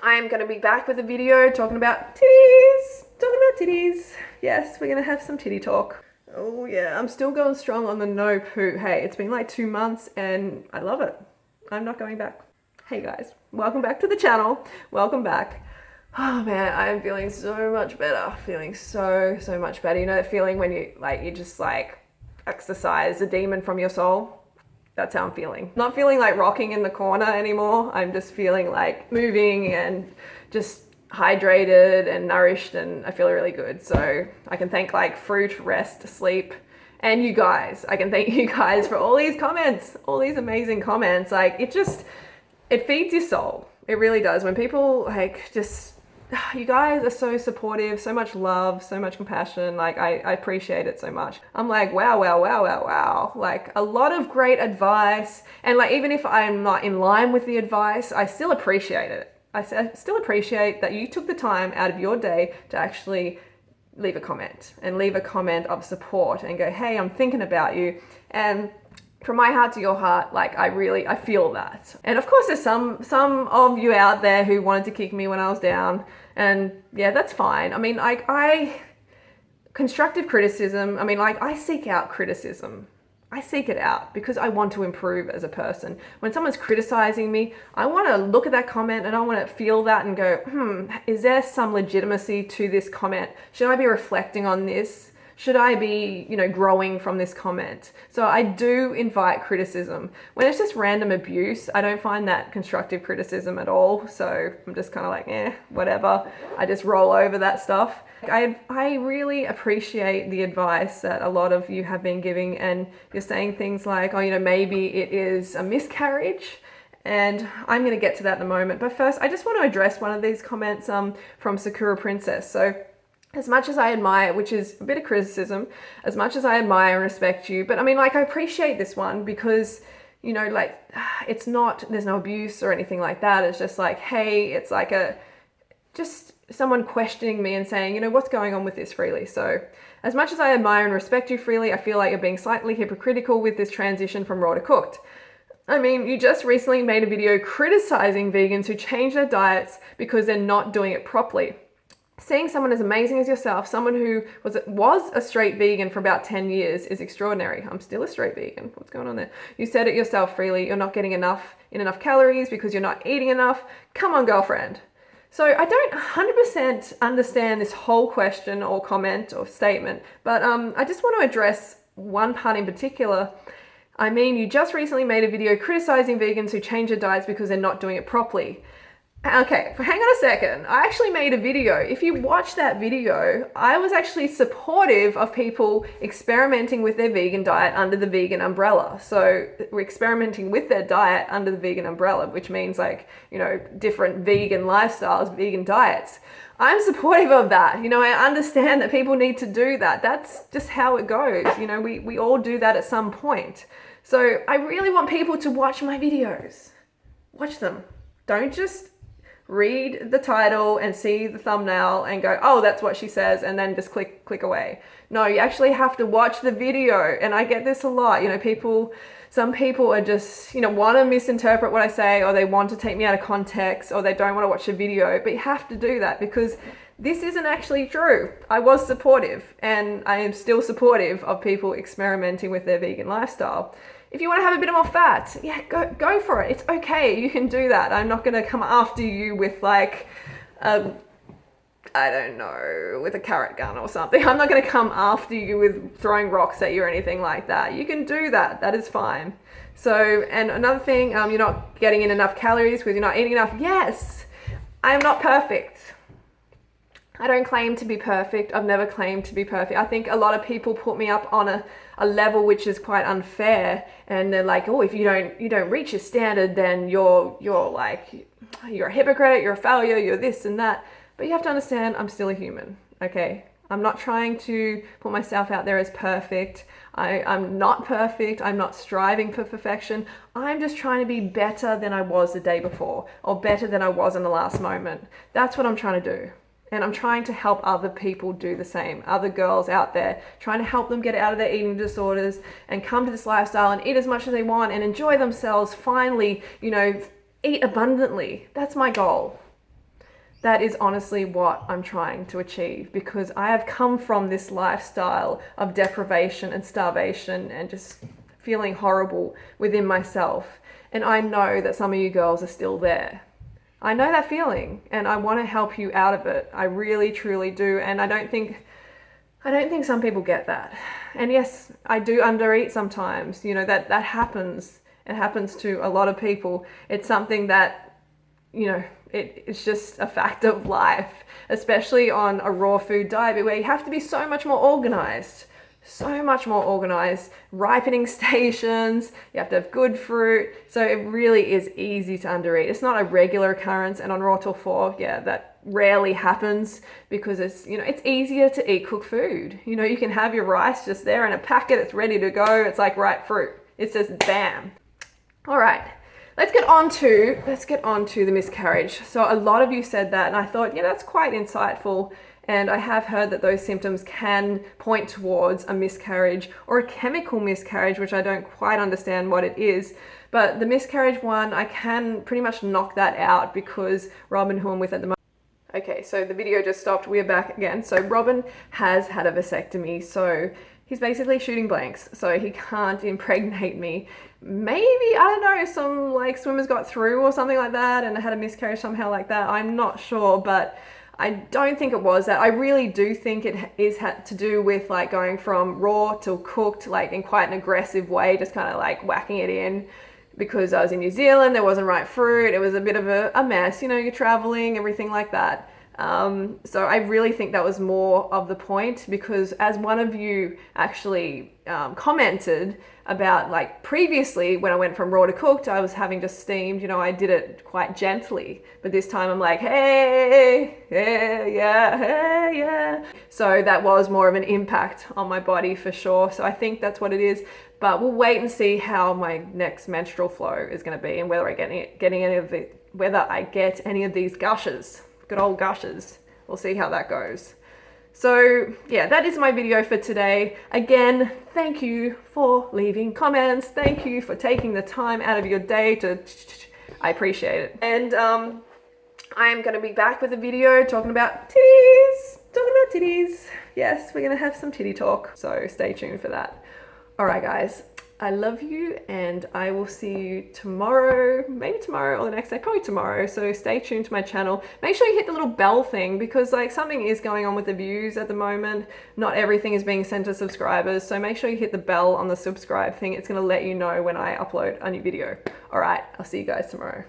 I'm going to be back with a video talking about titties. Yes, we're going to have some titty talk. Oh yeah, I'm still going strong on the no poo. Hey, it's been like 2 months and I love it. I'm not going back. Hey guys, welcome back to the channel. Welcome back. Oh man, I am feeling so much better. Feeling so much better. You know that feeling when you just exercise a demon from your soul? That's how I'm feeling. Not feeling like rocking in the corner anymore. I'm just feeling like moving and just hydrated and nourished, and I feel really good. So I can thank like fruit, rest, sleep, and you guys. I can thank you guys for all these comments, all these amazing comments. Like it feeds your soul. It really does. When people you guys are so supportive, so much love, so much compassion. Like I appreciate it so much. I'm like, wow. Like a lot of great advice. And like, even if I'm not in line with the advice, I still appreciate it. I still appreciate that you took the time out of your day to actually leave a comment of support and go, hey, I'm thinking about you. And from my heart to your heart, like I feel that. And of course there's some of you out there who wanted to kick me when I was down, and yeah, that's fine. I mean, constructive criticism, I seek out criticism. I seek it out because I want to improve as a person. When someone's criticizing me, I want to look at that comment and I want to feel that and go, is there some legitimacy to this comment? Should I be reflecting on this? Should I be, growing from this comment? So I do invite criticism. When it's just random abuse, I don't find that constructive criticism at all. So I'm just kind of like, whatever. I just roll over that stuff. I really appreciate the advice that a lot of you have been giving, and you're saying things like, maybe it is a miscarriage. And I'm going to get to that in a moment. But first, I just want to address one of these comments from Sakura Princess. So as much as I admire, which is a bit of criticism, as much as I admire and respect you, but I appreciate this one because, it's not, there's no abuse or anything like that. It's just like, hey, it's like just someone questioning me and saying, what's going on with this, Freely? So as much as I admire and respect you, Freely, I feel like you're being slightly hypocritical with this transition from raw to cooked. You just recently made a video criticizing vegans who change their diets because they're not doing it properly. Seeing someone as amazing as yourself, someone who was a straight vegan for about 10 years, is extraordinary. I'm still a straight vegan. What's going on there? You said it yourself, Freely. You're not getting enough calories because you're not eating enough. Come on, girlfriend. So I don't 100% understand this whole question or comment or statement, but I just want to address one part in particular. You just recently made a video criticizing vegans who change their diets because they're not doing it properly. Okay, hang on a second. I actually made a video. If you watch that video, I was actually supportive of people experimenting with their vegan diet under the vegan umbrella. So we're experimenting with their diet under the vegan umbrella, which means different vegan lifestyles, vegan diets. I'm supportive of that. I understand that people need to do that. That's just how it goes. We all do that at some point. So I really want people to watch my videos. Watch them. Don't just read the title and see the thumbnail and go, oh, that's what she says, and then just click away. No, you actually have to watch the video. And I get this a lot. Some people are just, want to misinterpret what I say, or they want to take me out of context, or they don't want to watch the video. But you have to do that because this isn't actually true. I was supportive, and I am still supportive of people experimenting with their vegan lifestyle. If you want to have a bit more fat, yeah, go for it. It's okay. You can do that. I'm not going to come after you with with a carrot gun or something. I'm not going to come after you with throwing rocks at you or anything like that. You can do that. That is fine. So, and another thing, you're not getting in enough calories because you're not eating enough. Yes, I am not perfect. I don't claim to be perfect. I've never claimed to be perfect. I think a lot of people put me up on a level which is quite unfair, and they're like, oh, if you don't reach a standard, then you're a hypocrite, you're a failure, you're this and that. But you have to understand, I'm still a human, okay? I'm not trying to put myself out there as perfect. I'm not perfect. I'm not striving for perfection. I'm just trying to be better than I was the day before, or better than I was in the last moment. That's what I'm trying to do. And I'm trying to help other people do the same, other girls out there, trying to help them get out of their eating disorders and come to this lifestyle and eat as much as they want and enjoy themselves, finally, eat abundantly. That's my goal. that is honestly what I'm trying to achieve, because I have come from this lifestyle of deprivation and starvation and just feeling horrible within myself. And I know that some of you girls are still there. I know that feeling, and I want to help you out of it. I really, truly do. And I don't think some people get that. And yes, I do undereat sometimes. You know, that happens. It happens to a lot of people. It's something that, you know, it's just a fact of life, especially on a raw food diet where you have to be so much more organized. So much more organized, ripening stations, you have to have good fruit. So it really is easy to undereat. It's not a regular occurrence, and on Raw Till 4, yeah, that rarely happens because it's, you know, it's easier to eat cooked food. You know, you can have your rice just there in a packet, it's ready to go. It's like ripe fruit. It's just bam. All right. Let's get on to the miscarriage. So a lot of you said that, and I thought, yeah, that's quite insightful. And I have heard that those symptoms can point towards a miscarriage or a chemical miscarriage, which I don't quite understand what it is. But the miscarriage one, I can pretty much knock that out because Robin, who I'm with at the moment. Okay, so the video just stopped. We're back again. So Robin has had a vasectomy. So he's basically shooting blanks. So he can't impregnate me. Maybe, I don't know, some like swimmers got through or something like that and had a miscarriage somehow like that. I'm not sure, but I don't think it was that. I really do think it had to do with like going from raw to cooked, like in quite an aggressive way, just kind of like whacking it in, because I was in New Zealand, there wasn't ripe fruit, it was a bit of a mess, you know, you're traveling, everything like that. So I really think that was more of the point, because as one of you actually commented about, like previously when I went from raw to cooked, I was having just steamed, you know, I did it quite gently, but this time I'm like, hey, yeah. So that was more of an impact on my body for sure. So I think that's what it is, but we'll wait and see how my next menstrual flow is going to be and whether I get any of these gushes. Good old gushes. We'll see how that goes. So yeah, that is my video for today. Again, thank you for leaving comments. Thank you for taking the time out of your day to, I appreciate it. And I am going to be back with a video talking about titties. Yes, we're going to have some titty talk. So stay tuned for that. All right, guys. I love you, and I will see you tomorrow, maybe tomorrow or the next day, probably tomorrow. So stay tuned to my channel. Make sure you hit the little bell thing, because like something is going on with the views at the moment. Not everything is being sent to subscribers. So make sure you hit the bell on the subscribe thing. It's going to let you know when I upload a new video. All right, I'll see you guys tomorrow.